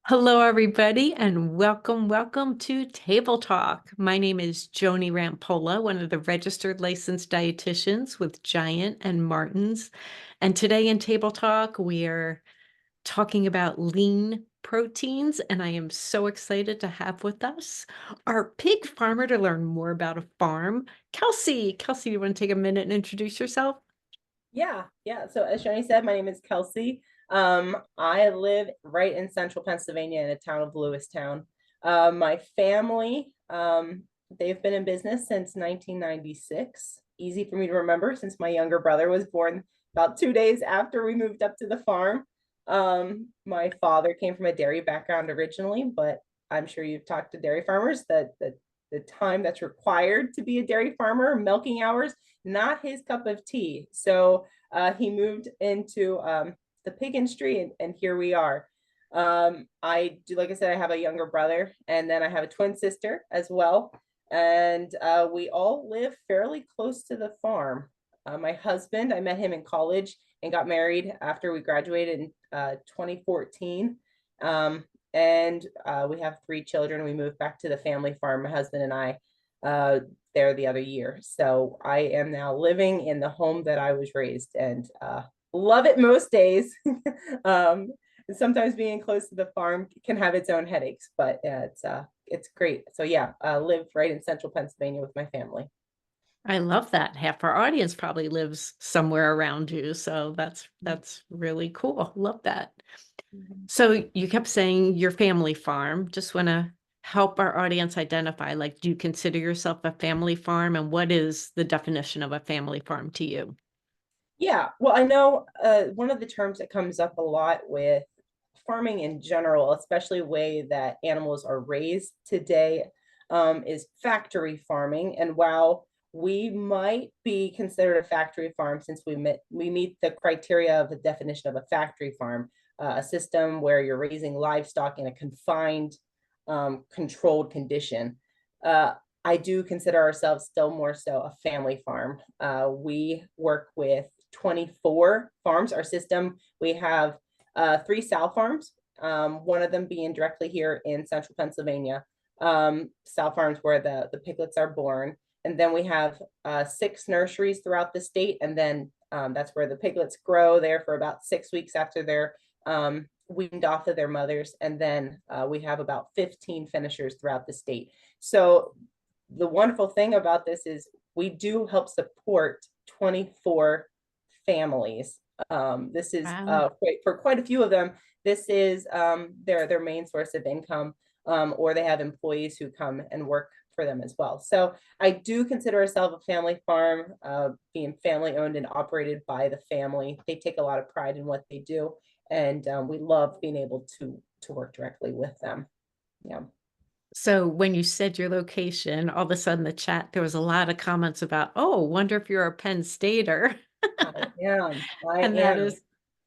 Hello, everybody, and welcome to Table Talk. My name is Joni Rampolla, one of the registered licensed dietitians with Giant and Martin's. And today in Table Talk, we are talking about lean proteins, and I am so excited to have with us our pig farmer to learn more about a farm, Kelsey. Kelsey, you want to take a minute and introduce yourself? Yeah. So as Shani said, my name is Kelsey. I live right in central Pennsylvania in the town of Lewistown. My family, they've been in business since 1996. Easy for me to remember since my younger brother was born about 2 days after we moved up to the farm. My father came from a dairy background originally, but I'm sure you've talked to dairy farmers that the time that's required to be a dairy farmer, milking hours, not his cup of tea. So he moved into the pig industry, and here we are. I do, like I said, I have a younger brother, and then I have a twin sister as well. And we all live fairly close to the farm. My husband, I met him in college and got married after we graduated in 2014. And we have 3 children. We moved back to the family farm, my husband and I, there the other year. So I am now living in the home that I was raised, and love it most days. Sometimes being close to the farm can have its own headaches, but it's great. So yeah, live right in central Pennsylvania with my family. I love that. Half our audience probably lives somewhere around you, so that's really cool. Love that. So you kept saying your family farm. Just want to help our audience identify, like, do you consider yourself a family farm, and what is the definition of a family farm to you? Yeah, well, I know one of the terms that comes up a lot with farming in general, especially the way that animals are raised today, is factory farming. And while we might be considered a factory farm since we meet the criteria of the definition of a factory farm, a system where you're raising livestock in a confined, controlled condition. Uh, I do consider ourselves still more so a family farm. We work with 24 farms. Our system, we have 3 sow farms, one of them being directly here in central Pennsylvania. Sow farms where the piglets are born. And then we have 6 nurseries throughout the state. And then that's where the piglets grow there for about 6 weeks after they're weaned off of their mothers. And then we have about 15 finishers throughout the state. So the wonderful thing about this is we do help support 24 families. This is Wow. for quite a few of them. This is their main source of income, or they have employees who come and work for them as well. So I do consider ourselves a family farm, being family owned and operated by the family. They take a lot of pride in what they do, and we love being able to work directly with them. Yeah. So when you said your location, all of a sudden the chat, there was a lot of comments about, oh, wonder if you're a Penn Stater. I am. I And that am. is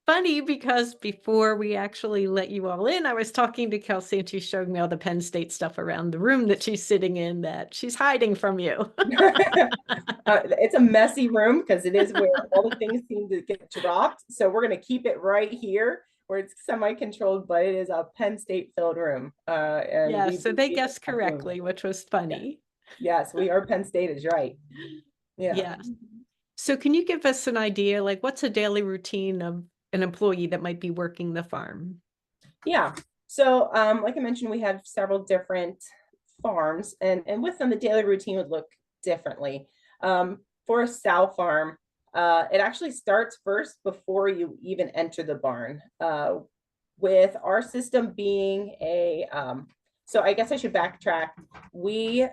funny because before we actually let you all in, I was talking to Kelsey and she showed me all the Penn State stuff around the room that she's sitting in that she's hiding from you. It's a messy room because it is where all the things seem to get dropped. So we're going to keep it right here where it's semi-controlled, but it is a Penn State filled room. And Yeah, we so they believe guessed in doing correctly, which was that. funny. Yes, we are Penn State is right. Yeah. Yes. So can you give us an idea, like what's a daily routine of an employee that might be working the farm? Yeah. So, like I mentioned, we have several different farms, and with them, the daily routine would look differently. For a sow farm, it actually starts first before you even enter the barn. With our system being so I guess I should backtrack. We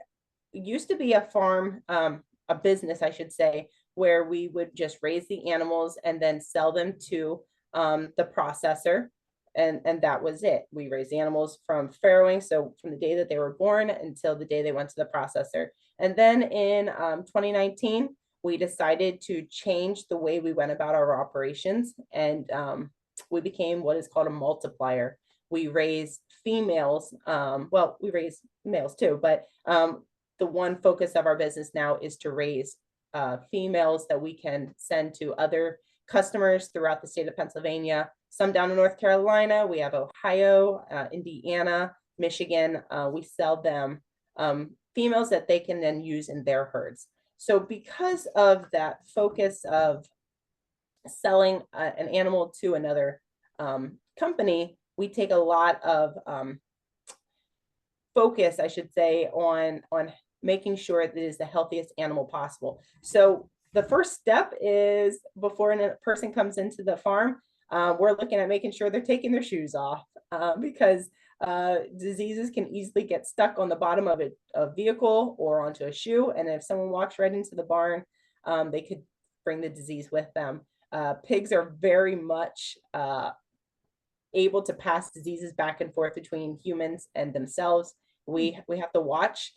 used to be a farm, a business, I should say, where we would just raise the animals and then sell them to the processor, and that was it. We raised the animals from farrowing, so from the day that they were born until the day they went to the processor. And then in 2019, we decided to change the way we went about our operations, and we became what is called a multiplier. We raise females. Well, we raise males too, but the one focus of our business now is to raise females that we can send to other customers throughout the state of Pennsylvania, some down in North Carolina. We have Ohio, Indiana, Michigan. We sell them females that they can then use in their herds. So because of that focus of selling an animal to another company, we take a lot of focus, I should say, on making sure that it is the healthiest animal possible. So the first step is before a person comes into the farm, we're looking at making sure they're taking their shoes off because diseases can easily get stuck on the bottom of a vehicle or onto a shoe. And if someone walks right into the barn, they could bring the disease with them. Pigs are very much able to pass diseases back and forth between humans and themselves. We have to watch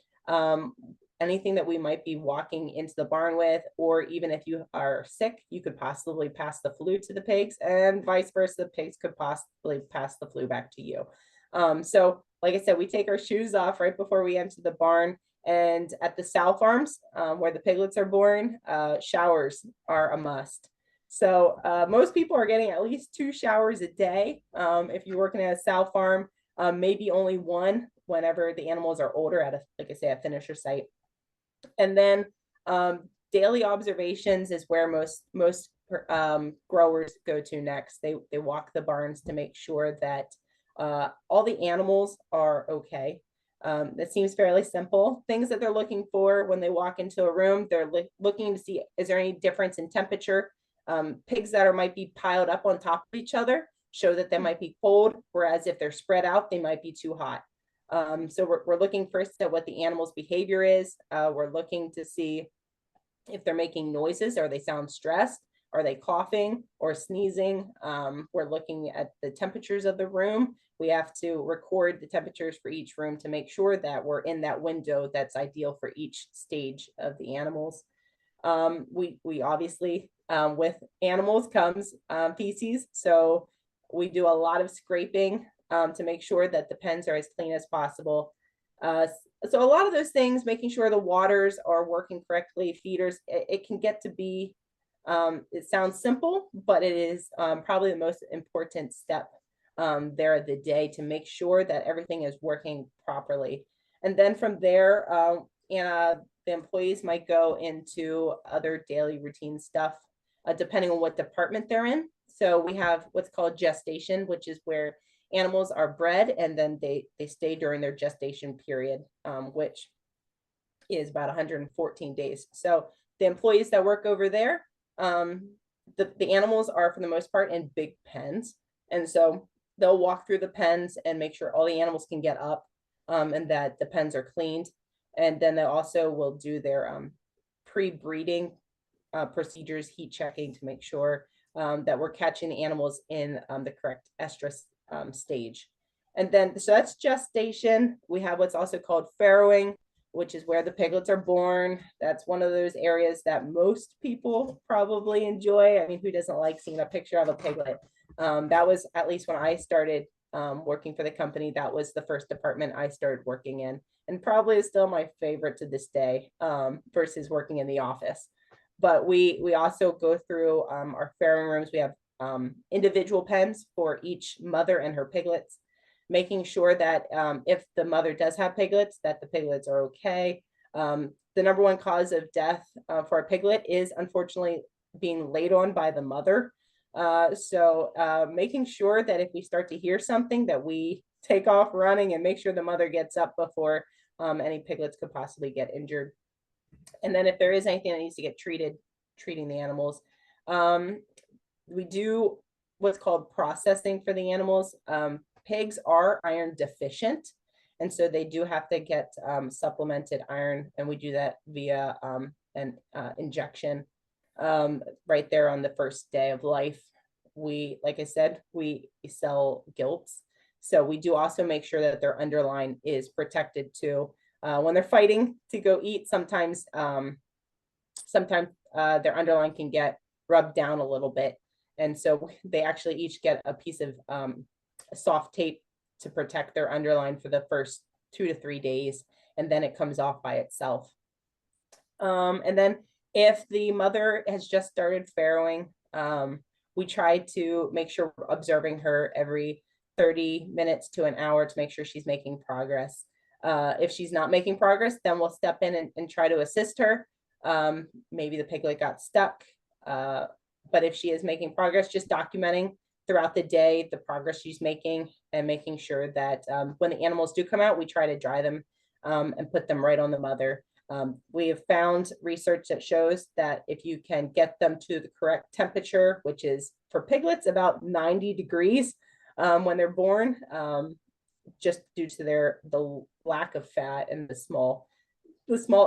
anything that we might be walking into the barn with, or even if you are sick, you could possibly pass the flu to the pigs, and vice versa. The pigs could possibly pass the flu back to you. So like I said, we take our shoes off right before we enter the barn. And at the sow farms where the piglets are born, showers are a must. So most people are getting at least 2 showers a day. If you're working at a sow farm, maybe only 1 whenever the animals are older at like I say, a finisher site. And then daily observations is where most growers go to next. They walk the barns to make sure that all the animals are okay. That seems fairly simple. Things that they're looking for when they walk into a room, they're looking to see, is there any difference in temperature? Pigs that might be piled up on top of each other show that they might be cold, whereas if they're spread out, they might be too hot. So we're looking first at what the animal's behavior is. We're looking to see if they're making noises, or they sound stressed, are they coughing or sneezing? We're looking at the temperatures of the room. We have to record the temperatures for each room to make sure that we're in that window that's ideal for each stage of the animals. We obviously, with animals comes feces. So we do a lot of scraping to make sure that the pens are as clean as possible. So a lot of those things, making sure the waters are working correctly, feeders, it can get to be, it sounds simple, but it is probably the most important step there of the day to make sure that everything is working properly. And then from there, the employees might go into other daily routine stuff, depending on what department they're in. So we have what's called gestation, which is where animals are bred and then they stay during their gestation period, which is about 114 days. So the employees that work over there, the animals are for the most part in big pens. And so they'll walk through the pens and make sure all the animals can get up and that the pens are cleaned. And then they also will do their pre-breeding procedures, heat checking to make sure that we're catching the animals in the correct estrus stage. And then, so that's gestation. We have what's also called farrowing, which is where the piglets are born. That's one of those areas that most people probably enjoy. I mean, who doesn't like seeing a picture of a piglet? That was, at least when I started working for the company, that was the first department I started working in, and probably is still my favorite to this day versus working in the office. But we also go through our farrowing rooms. We have individual pens for each mother and her piglets, making sure that if the mother does have piglets, that the piglets are okay. The number one cause of death for a piglet is unfortunately being laid on by the mother. So making sure that if we start to hear something, that we take off running and make sure the mother gets up before any piglets could possibly get injured. And then if there is anything that needs to get treating the animals, we do what's called processing for the animals. Pigs are iron deficient, and so they do have to get supplemented iron, and we do that via an injection right there on the first day of life. Like I said, we sell gilts, so we do also make sure that their underline is protected too. When they're fighting to go eat, sometimes their underline can get rubbed down a little bit. And so they actually each get a piece of soft tape to protect their underline for the first 2 to 3 days, and then it comes off by itself. And then if the mother has just started farrowing, we try to make sure we're observing her every 30 minutes to an hour to make sure she's making progress. If she's not making progress, then we'll step in and try to assist her. Maybe the piglet got stuck. But if she is making progress, just documenting throughout the day the progress she's making and making sure that when the animals do come out, we try to dry them and put them right on the mother. We have found research that shows that if you can get them to the correct temperature, which is for piglets about 90 degrees when they're born, just due to the lack of fat and the small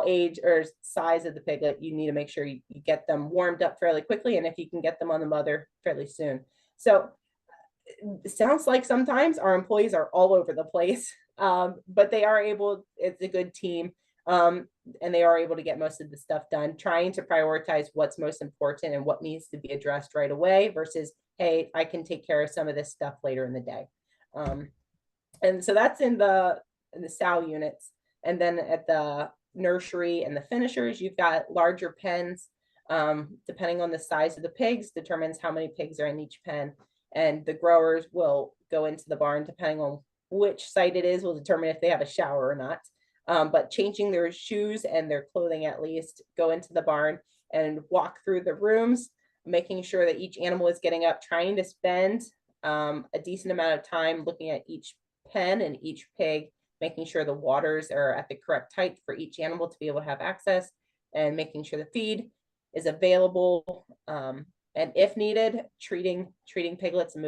age or size of the piglet, you need to make sure you get them warmed up fairly quickly, and if you can get them on the mother fairly soon. So it sounds like sometimes our employees are all over the place, but they are able, it's a good team, and they are able to get most of the stuff done, trying to prioritize what's most important and what needs to be addressed right away versus, hey, I can take care of some of this stuff later in the day. And so that's in the sow units. And then at the nursery and the finishers, you've got larger pens. Depending on the size of the pigs, determines how many pigs are in each pen. And the growers will go into the barn, depending on which site it is, will determine if they have a shower or not. But changing their shoes and their clothing, at least, go into the barn and walk through the rooms, making sure that each animal is getting up, trying to spend a decent amount of time looking at each pen and each pig, making sure the waters are at the correct height for each animal to be able to have access, and making sure the feed is available, and if needed, treating piglets and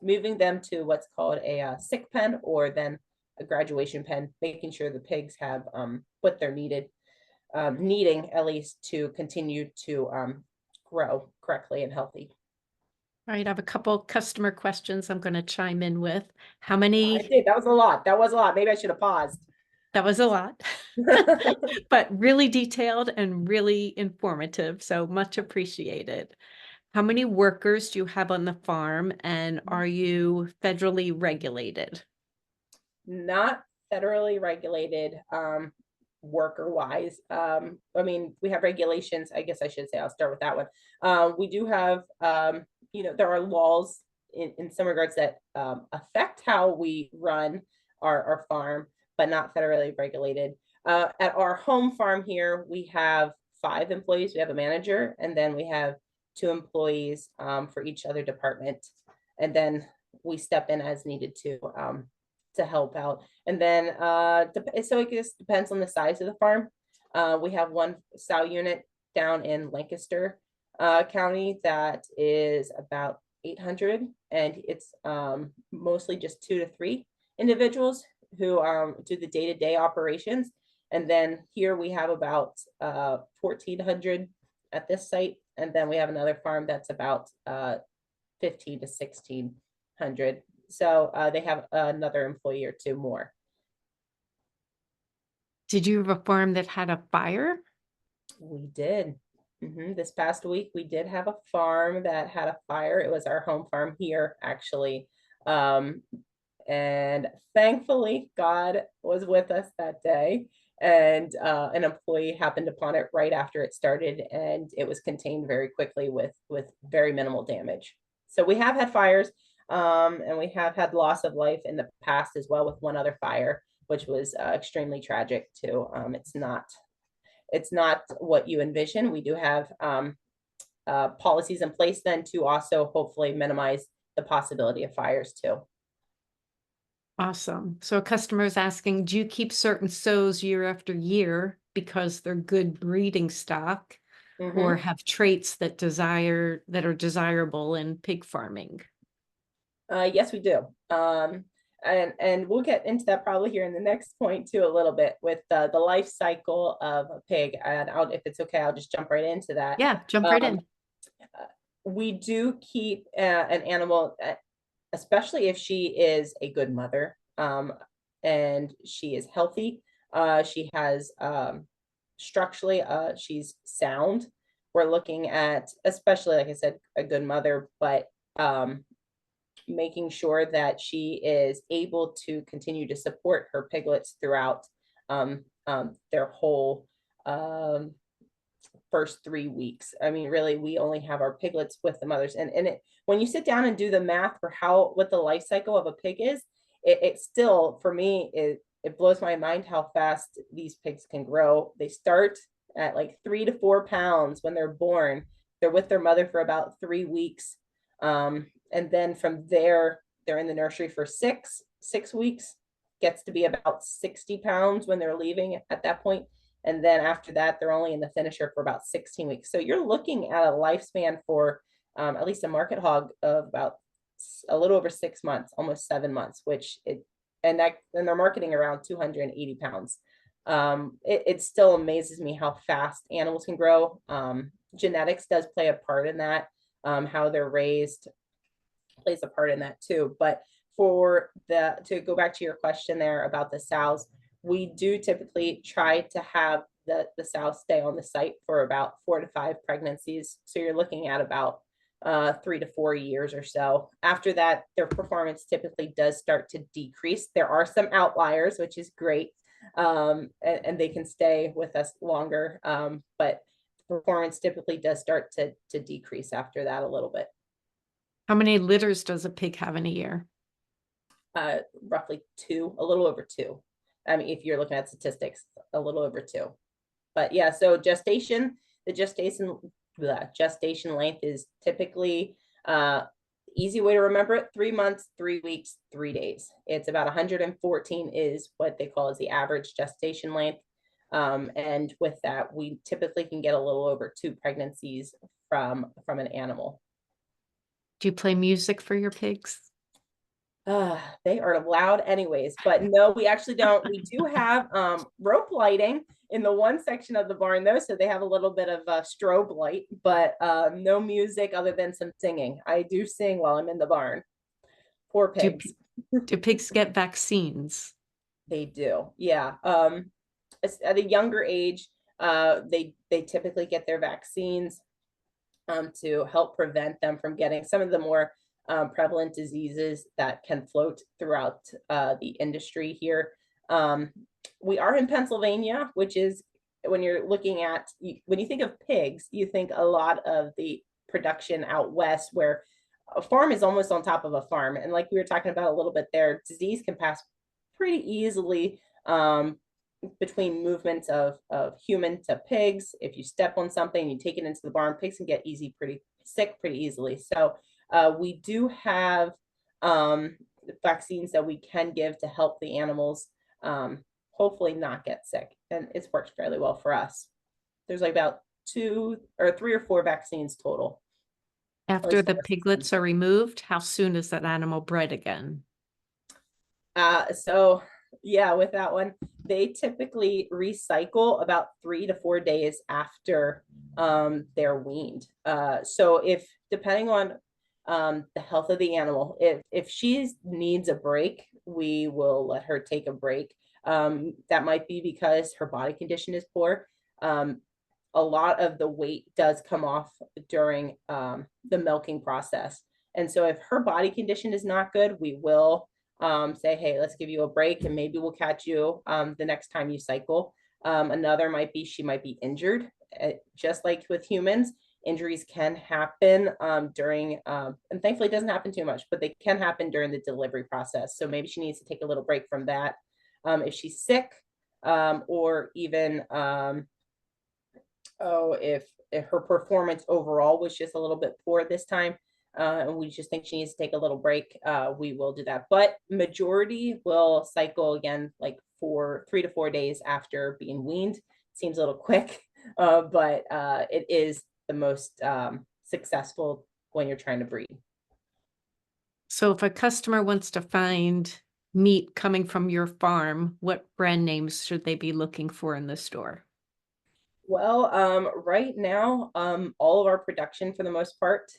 moving them to what's called a sick pen, or then a graduation pen, making sure the pigs have what they're needing at least to continue to grow correctly and healthy. All right, I have a couple customer questions I'm going to chime in with. How I many? did. That was a lot. Maybe I should have paused. That was a lot, but really detailed and really informative, so much appreciated. How many workers do you have on the farm, and are you federally regulated? Not federally regulated worker wise. I mean, we have regulations. I guess I should say, I'll start with that one. We do have, there are laws in some regards that affect how we run our farm, but not federally regulated. At our home farm here, we have 5 employees. We have a manager, and then we have 2 employees for each other department. And then we step in as needed to help out. And then, so it just depends on the size of the farm. We have one sow unit down in Lancaster County that is about 800, and it's mostly just 2 to 3 individuals who do the day-to-day operations. And then here we have about 1,400 at this site. And then we have another farm that's about 15 to 1,600. So they have another employee or 2 more. Did you have a farm that had a fire? We did. This past week, we did have a farm that had a fire. It was our home farm here, actually. And thankfully, God was with us that day. And an employee happened upon it right after it started, and it was contained very quickly with very minimal damage. So we have had fires, and we have had loss of life in the past as well, with one other fire, which was extremely tragic too. It's not what you envision. We do have policies in place then to also hopefully minimize the possibility of fires too. Awesome. So a customer is asking, do you keep certain sows year after year because they're good breeding stock or have traits that are desirable in pig farming? Yes, we do. And we'll get into that probably here in the next point too, a little bit with the life cycle of a pig. And if it's okay, I'll just jump right into that. Yeah, jump right in. We do keep an animal, especially if she is a good mother, and she is healthy. She has structurally, she's sound. We're looking at, especially, like I said, a good mother, but making sure that she is able to continue to support her piglets throughout their whole first 3 weeks. I mean, really, we only have our piglets with the mothers. When you sit down and do the math for what the life cycle of a pig is, it still, for me, it blows my mind how fast these pigs can grow. They start at like 3 to 4 pounds when they're born. They're with their mother for about 3 weeks. And then from there, they're in the nursery for six weeks, gets to be about 60 pounds when they're leaving at that point. And then after that, they're only in the finisher for about 16 weeks. So you're looking at a lifespan for at least a market hog of about a little over 6 months, almost 7 months, and they're marketing around 280 pounds. It still amazes me how fast animals can grow. Genetics does play a part in that. How they're raised plays a part in that too. But to go back to your question there about the sows, we do typically try to have the sows stay on the site for about 4 to 5 pregnancies. So you're looking at about 3 to 4 years or so. After that, their performance typically does start to decrease. There are some outliers, which is great, and they can stay with us longer, but performance typically does start to decrease after that a little bit. How many litters does a pig have in a year? Roughly two, a little over two. I mean, if you're looking at statistics, a little over two. But yeah, so the gestation length is typically easy way to remember it: 3 months, 3 weeks, 3 days. It's about 114 is what they call as the average gestation length. And with that, we typically can get a little over 2 pregnancies from an animal. Do you play music for your pigs? They are loud anyways, but no, we actually don't. We do have rope lighting in the one section of the barn though, so they have a little bit of strobe light, but no music other than some singing. I do sing while I'm in the barn. Poor pigs. Do pigs get vaccines? They do, yeah. At a younger age, they typically get their vaccines to help prevent them from getting some of the more prevalent diseases that can float throughout the industry here. We are in Pennsylvania, which is, when you're looking at, when you think of pigs, you think a lot of the production out west, where a farm is almost on top of a farm. And like we were talking about a little bit there, disease can pass pretty easily between movements of human to pigs. If you step on something, you take it into the barn, pigs can get pretty sick pretty easily. So we do have vaccines that we can give to help the animals hopefully not get sick. And it's worked fairly well for us. There's like about 2 or 3 or 4 vaccines total. After the piglets are removed, how soon is that animal bred again? So yeah, with that one, they typically recycle about 3 to 4 days after they're weaned. So if, depending on the health of the animal, if she needs a break, we will let her take a break. That might be because her body condition is poor. A lot of the weight does come off during the milking process. And so if her body condition is not good, we will say, hey, let's give you a break and maybe we'll catch you the next time you cycle. Another might be she might be injured. Just like with humans, injuries can happen during, and thankfully it doesn't happen too much, but they can happen during the delivery process. So maybe she needs to take a little break from that. If she's sick, or even, if her performance overall was just a little bit poor this time, and we just think she needs to take a little break, we will do that. But majority will cycle again like 3 to 4 days after being weaned. Seems a little quick, but it is the most successful when you're trying to breed. So if a customer wants to find meat coming from your farm, what brand names should they be looking for in the store? Well, right now, all of our production, for the most part,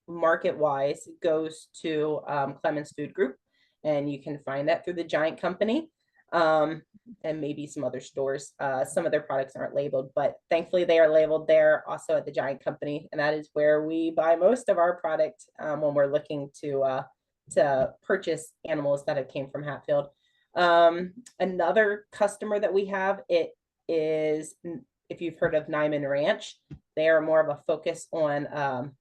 market wise, goes to Clemens Food Group, and you can find that through the Giant Company, and maybe some other stores. Some of their products aren't labeled, but thankfully they are labeled there also at the Giant Company, and that is where we buy most of our product when we're looking to purchase animals that have came from Hatfield. Another customer that we have, it is if you've heard of Nyman Ranch, they are more of a focus on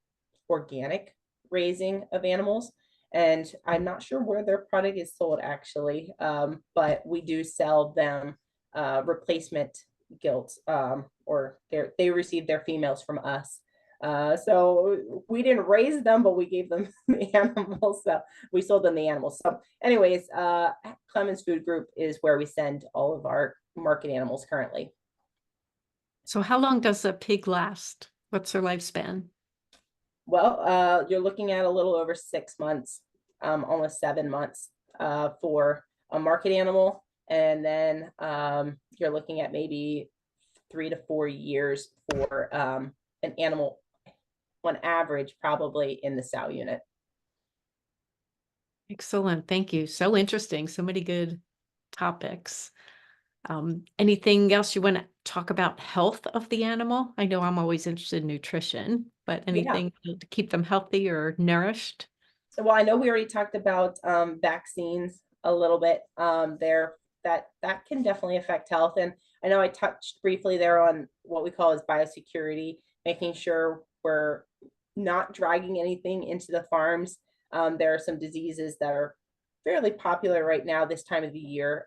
organic raising of animals. And I'm not sure where their product is sold actually, but we do sell them replacement gilts, or they receive their females from us. So we didn't raise them, but we gave them the animals. So we sold them the animals. So anyways, Clemens Food Group is where we send all of our market animals currently. So how long does a pig last? What's their lifespan? Well, you're looking at a little over 6 months, almost 7 months, for a market animal. And then you're looking at maybe 3 to 4 years for an animal on average, probably in the sow unit. Excellent. Thank you. So interesting. So many good topics. Anything else you want to talk about health of the animal? I know I'm always interested in nutrition, but Yeah. anything to keep them healthy or nourished? Well, I know we already talked about vaccines a little bit. That can definitely affect health, and I know I touched briefly there on what we call as biosecurity, making sure we're not dragging anything into the farms. There are some diseases that are fairly popular right now this time of the year,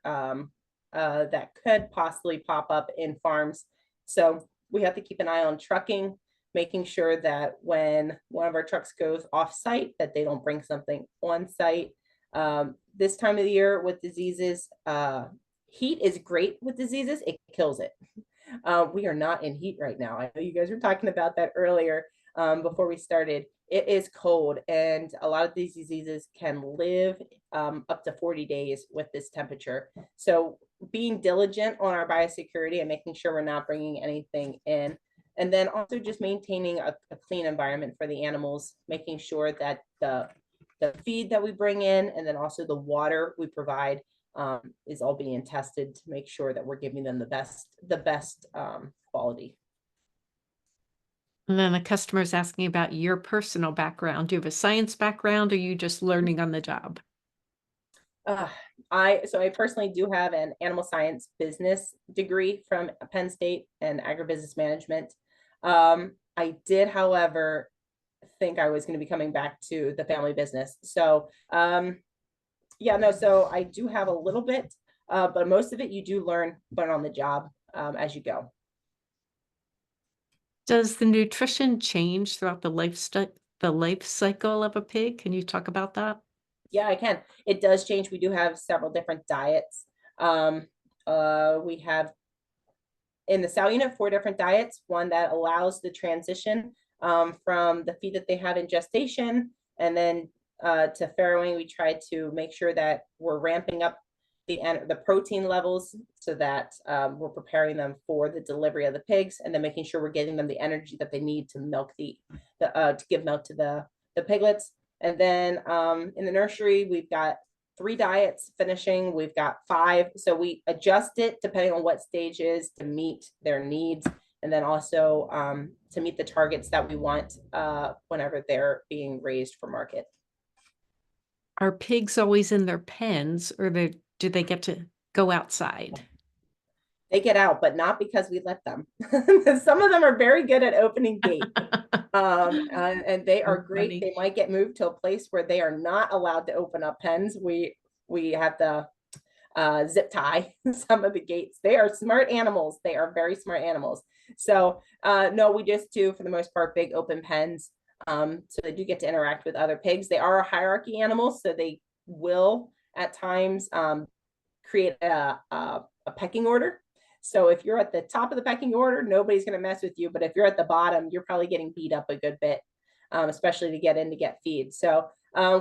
that could possibly pop up in farms. So we have to keep an eye on trucking, making sure that when one of our trucks goes off site, that they don't bring something on site. This time of the year with diseases, heat is great with diseases, it kills it. We are not in heat right now. I know you guys were talking about that earlier, before we started. It is cold, and a lot of these diseases can live up to 40 days with this temperature. So being diligent on our biosecurity and making sure we're not bringing anything in, and then also just maintaining a clean environment for the animals, making sure that the feed that we bring in and then also the water we provide is all being tested to make sure that we're giving them the best quality. And then the customer's asking about your personal background. Do you have a science background or are you just learning on the job? Uh, I personally do have an animal science business degree from Penn State and agribusiness management. I did, however, think I was going to be coming back to the family business. So yeah, no, so I do have a little bit, but most of it you do learn on the job as you go. Does the nutrition change throughout the life cycle of a pig? Can you talk about that? Yeah, I can. It does change. We do have several different diets. We have in the sow unit 4 different diets, one that allows the transition from the feed that they have in gestation, and then to farrowing, we try to make sure that we're ramping up the protein levels so that we're preparing them for the delivery of the pigs, and then making sure we're getting them the energy that they need to milk to give milk to the piglets. And then in the nursery, we've got 3 diets finishing. We've got 5. So we adjust it depending on what stage is to meet their needs. And then also to meet the targets that we want whenever they're being raised for market. Are pigs always in their pens or do they get to go outside? They get out, but not because we let them. Some of them are very good at opening gates. And they are great. Funny. They might get moved to a place where they are not allowed to open up pens. We have to zip tie some of the gates. They are smart animals. They are very smart animals. So no, we just do, for the most part, big open pens. So they do get to interact with other pigs. They are a hierarchy animal, so they will at times create a pecking order. So if you're at the top of the pecking order, nobody's going to mess with you. But if you're at the bottom, you're probably getting beat up a good bit, especially to get in to get feed. So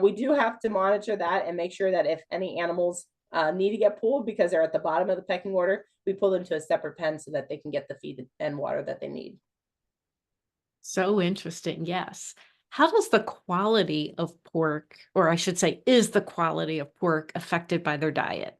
we do have to monitor that and make sure that if any animals need to get pulled because they're at the bottom of the pecking order, we pull them to a separate pen so that they can get the feed and water that they need. So interesting. Yes. How does the quality of pork, or I should say, is the quality of pork affected by their diet?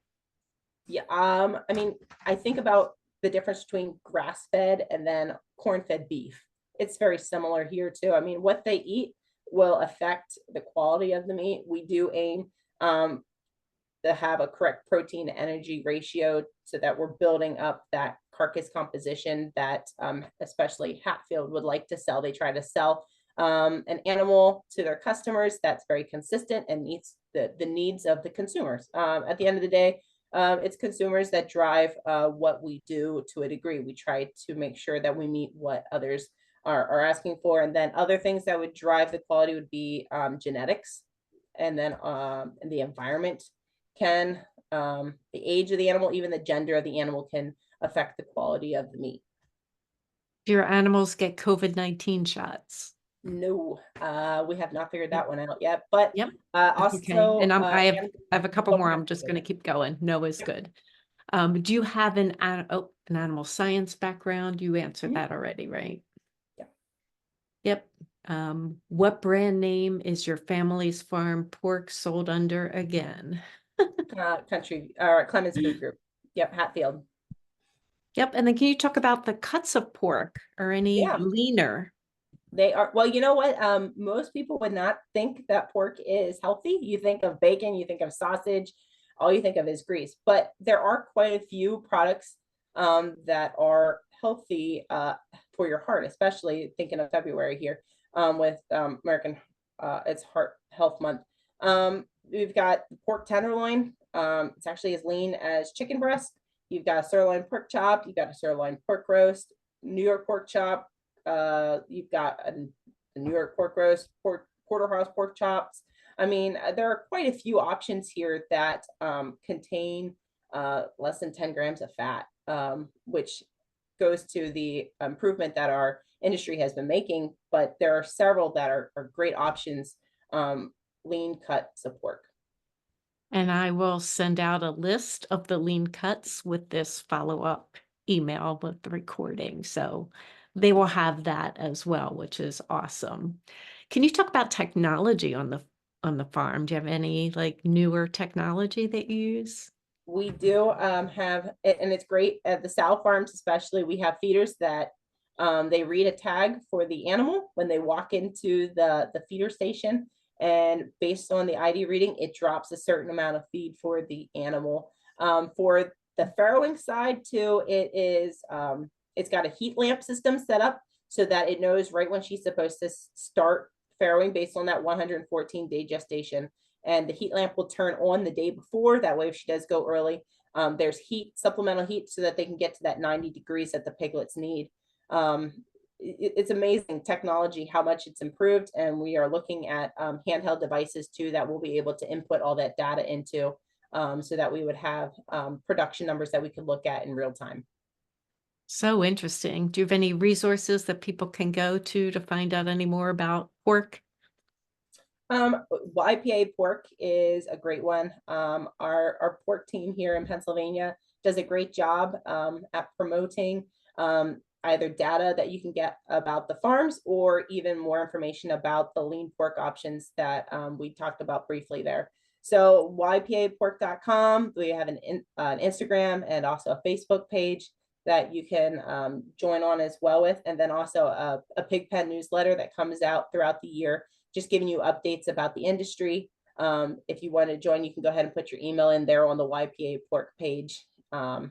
Yeah, I mean, I think about the difference between grass-fed and then corn-fed beef. It's very similar here too. I mean, what they eat will affect the quality of the meat. We do aim to have a correct protein to energy ratio so that we're building up that carcass composition that especially Hatfield would like to sell. They try to sell an animal to their customers that's very consistent and meets the needs of the consumers. At the end of the day, it's consumers that drive what we do to a degree. We try to make sure that we meet what others are asking for. And then other things that would drive the quality would be genetics, and then the environment can, the age of the animal, even the gender of the animal can affect the quality of the meat. Do your animals get COVID-19 shots? No, we have not figured Yep. that one out yet, but Yep. That's okay. also And I have a couple more. I'm just going to yeah. keep going. No is good. Do you have an animal science background? You answered that already, right? Yeah. Yep. What brand name is your family's farm pork sold under again? Country or Clemens Food Group. Yep, Hatfield. Yep. And then can you talk about the cuts of pork or any Yeah, leaner? they are. Well, you know what? Most people would not think that pork is healthy. You think of bacon, you think of sausage, all you think of is grease. But there are quite a few products that are healthy for your heart, especially thinking of February here with American, it's Heart Health Month. We've got pork tenderloin. It's actually as lean as chicken breast. You've got a sirloin pork chop. You've got a sirloin pork roast, New York pork chop. You've got a New York pork roast, porterhouse pork chops. I mean, there are quite a few options here that contain less than 10 grams of fat, which goes to the improvement that our industry has been making. But there are several that are great options, lean cuts of pork. And I will send out a list of the lean cuts with this follow-up email with the recording. So they will have that as well, which is awesome. Can you talk about technology on the farm? Do you have any like newer technology that you use? We do have, and it's great at the sow farms, especially. We have feeders that they read a tag for the animal when they walk into the feeder station. And based on the ID reading, it drops a certain amount of feed for the animal. For the farrowing side too, it's got a heat lamp system set up so that it knows right when she's supposed to start farrowing based on that 114-day gestation. And the heat lamp will turn on the day before. That way, if she does go early, there's heat, supplemental heat, so that they can get to that 90 degrees that the piglets need. It's amazing technology, how much it's improved. And we are looking at handheld devices too that we'll be able to input all that data into, so that we would have production numbers that we could look at in real time. So interesting. Do you have any resources that people can go to find out any more about pork? YPA pork is a great one. Our pork team here in Pennsylvania does a great job at promoting either data that you can get about the farms or even more information about the lean pork options that we talked about briefly there. So ypapork.com, we have an Instagram and also a Facebook page that you can join on as well with, and then also a pig pen newsletter that comes out throughout the year, just giving you updates about the industry. If you want to join, you can go ahead and put your email in there on the YPA pork page, and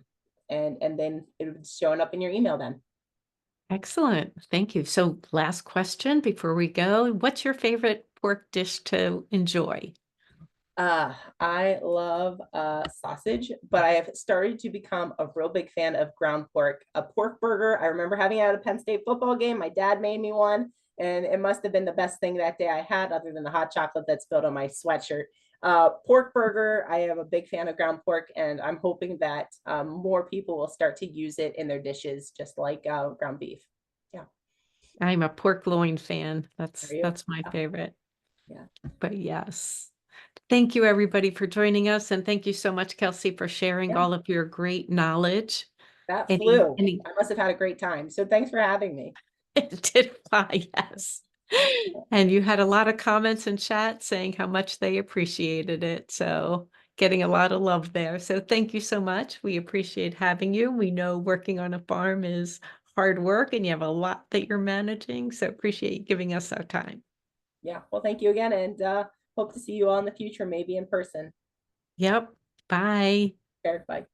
then it's showing up in your email then. Excellent. Thank you. So last question before we go. What's your favorite pork dish to enjoy? I love sausage, but I have started to become a real big fan of ground pork. A pork burger, I remember having it at a Penn State football game. My dad made me one, and it must have been the best thing that day I had, other than the hot chocolate that spilled on my sweatshirt. Pork burger, I am a big fan of ground pork, and I'm hoping that more people will start to use it in their dishes, just like ground beef. Yeah. I'm a pork loin fan. Are you? That's my favorite. Yeah. But yes. Thank you everybody for joining us, and thank you so much, Kelsey, for sharing Yeah. all of your great knowledge. That Any flew. any I must have had a great time. So thanks for having me. It did fly, yes. And you had a lot of comments in chat saying how much they appreciated it. So getting a lot of love there. So thank you so much. We appreciate having you. We know working on a farm is hard work and you have a lot that you're managing. So appreciate you giving us our time. Yeah. Well, thank you again, and hope to see you all in the future, maybe in person. Yep. Bye. Okay, bye.